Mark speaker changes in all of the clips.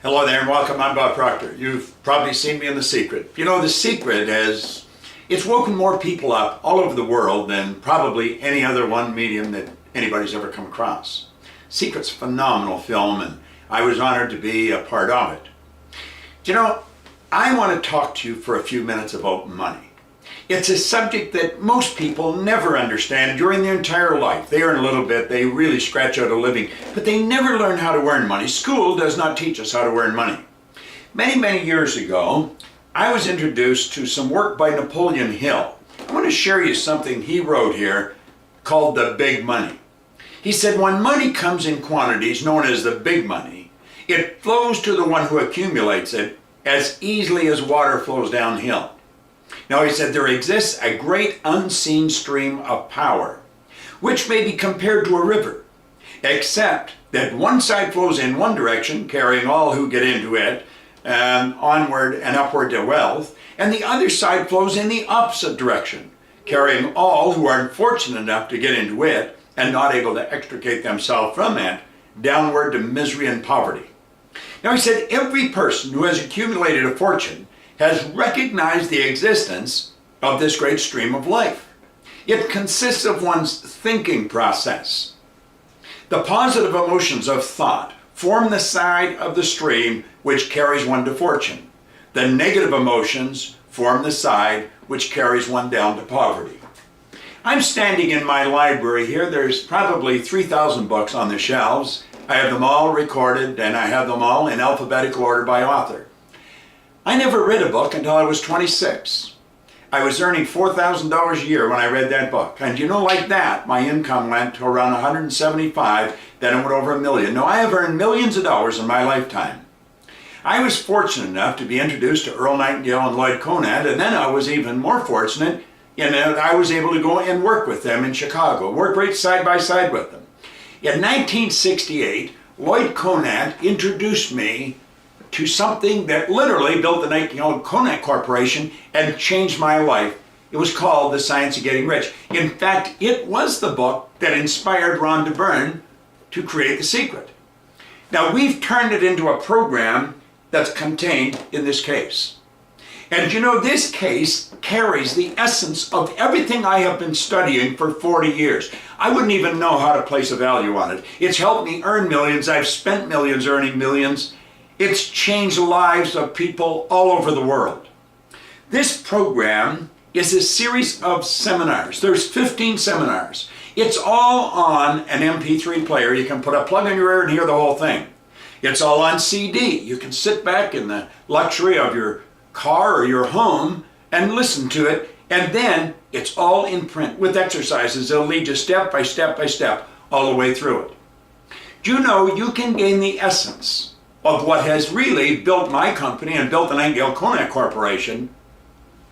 Speaker 1: Hello there and welcome. I'm Bob Proctor. You've probably seen me in The Secret. You know, The Secret it's woken more people up all over the world than probably any other one medium that anybody's ever come across. Secret's a phenomenal film and I was honored to be a part of it. You know, I want to talk to you for a few minutes about money. It's a subject that most people never understand during their entire life. They earn a little bit, they really scratch out a living, but they never learn how to earn money. School does not teach us how to earn money. Many, many years ago, I was introduced to some work by Napoleon Hill. I want to share you something he wrote here called The Big Money. He said, when money comes in quantities known as the big money, it flows to the one who accumulates it as easily as water flows downhill. Now, he said, there exists a great unseen stream of power, which may be compared to a river, except that one side flows in one direction, carrying all who get into it, onward and upward to wealth, and the other side flows in the opposite direction, carrying all who aren't fortunate enough to get into it and not able to extricate themselves from it, downward to misery and poverty. Now, he said, every person who has accumulated a fortune has recognized the existence of this great stream of life. It consists of one's thinking process. The positive emotions of thought form the side of the stream which carries one to fortune. The negative emotions form the side which carries one down to poverty. I'm standing in my library here. There's probably 3,000 books on the shelves. I have them all recorded and I have them all in alphabetical order by author. I never read a book until I was 26. I was earning $4,000 a year when I read that book. And you know, like that, my income went to around 175, then it went over $1 million. Now, I have earned millions of dollars in my lifetime. I was fortunate enough to be introduced to Earl Nightingale and Lloyd Conant, and then I was even more fortunate in that I was able to go and work with them in Chicago, work right side by side with them. In 1968, Lloyd Conant introduced me to something that literally built the Nightingale Conant Corporation and changed my life. It was called The Science of Getting Rich. In fact, it was the book that inspired Rhonda Byrne to create The Secret. Now, we've turned it into a program that's contained in this case. And you know, this case carries the essence of everything I have been studying for 40 years. I wouldn't even know how to place a value on it. It's helped me earn millions. I've spent millions earning millions. It's changed lives of people all over the world. This program is a series of seminars. There's 15 seminars. It's all on an MP3 player. You can put a plug in your ear and hear the whole thing. It's all on CD. You can sit back in the luxury of your car or your home and listen to it. And then it's all in print with exercises that'll lead you step by step by step all the way through it. Do you know you can gain the essence of what has really built my company and built the Nightingale Conant Corporation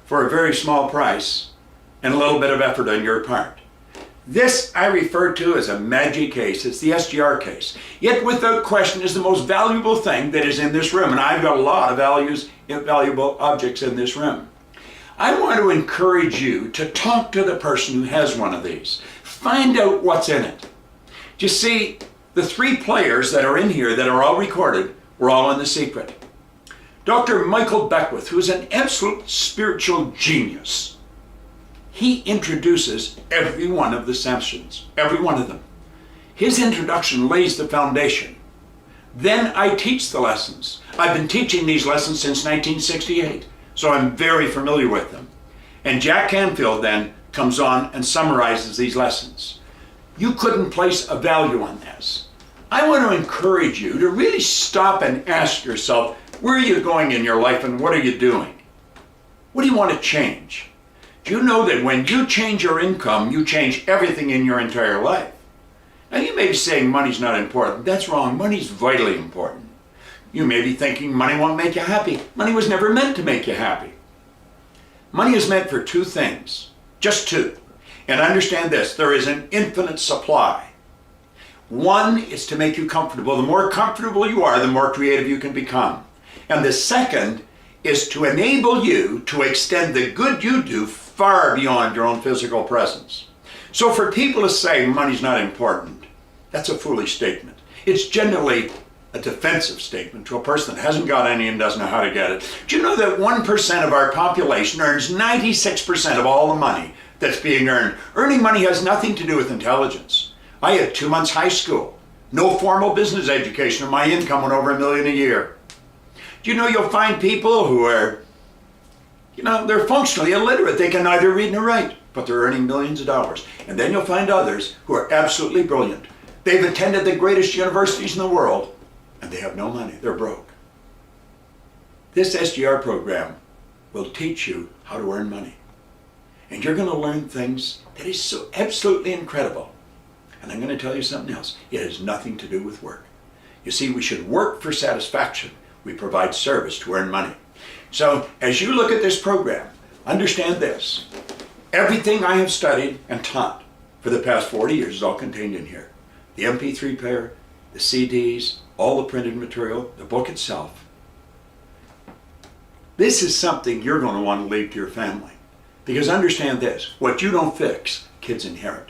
Speaker 1: for a very small price and a little bit of effort on your part. This I refer to as a magic case. It's the SGR case. It, without question, is the most valuable thing that is in this room, and I've got a lot of valuable objects in this room. I want to encourage you to talk to the person who has one of these. Find out what's in it. You see, the 3 players that are in here that are all recorded were all in The Secret. Dr. Michael Beckwith, who is an absolute spiritual genius, he introduces every one of the sessions, every one of them. His introduction lays the foundation. Then I teach the lessons. I've been teaching these lessons since 1968, so I'm very familiar with them. And Jack Canfield then comes on and summarizes these lessons. You couldn't place a value on this. I want to encourage you to really stop and ask yourself, where are you going in your life and what are you doing? What do you want to change? Do you know that when you change your income, you change everything in your entire life? Now, you may be saying money's not important. That's wrong. Money's vitally important. You may be thinking money won't make you happy. Money was never meant to make you happy. Money is meant for 2 things, just 2. And understand this, there is an infinite supply. One is to make you comfortable. The more comfortable you are, the more creative you can become. And the second is to enable you to extend the good you do far beyond your own physical presence. So for people to say money's not important, that's a foolish statement. It's generally a defensive statement to a person that hasn't got any and doesn't know how to get it. Do you know that 1% of our population earns 96% of all the money that's being earned? Earning money has nothing to do with intelligence. I had 2 months high school, no formal business education, and my income went over $1 million a year. Do you know you'll find people who are, they're functionally illiterate. They can neither read nor write, but they're earning millions of dollars. And then you'll find others who are absolutely brilliant. They've attended the greatest universities in the world, and they have no money. They're broke. This SGR program will teach you how to earn money. And you're going to learn things that is so absolutely incredible. And I'm going to tell you something else. It has nothing to do with work. You see, we should work for satisfaction. We provide service to earn money. So as you look at this program, understand this. Everything I have studied and taught for the past 40 years is all contained in here. The MP3 player, the CDs, all the printed material, the book itself. This is something you're going to want to leave to your family. Because understand this, what you don't fix, kids inherit.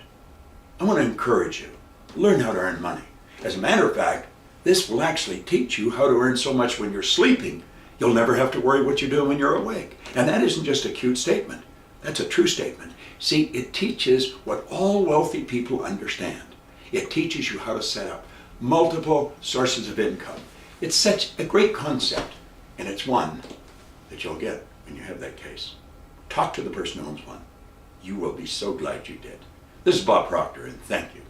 Speaker 1: I want to encourage you, learn how to earn money. As a matter of fact, this will actually teach you how to earn so much when you're sleeping, you'll never have to worry what you're doing when you're awake. And that isn't just a cute statement. That's a true statement. See, it teaches what all wealthy people understand. It teaches you how to set up multiple sources of income. It's such a great concept, and it's one that you'll get when you have that case. Talk to the person who owns one. You will be so glad you did. This is Bob Proctor, and thank you.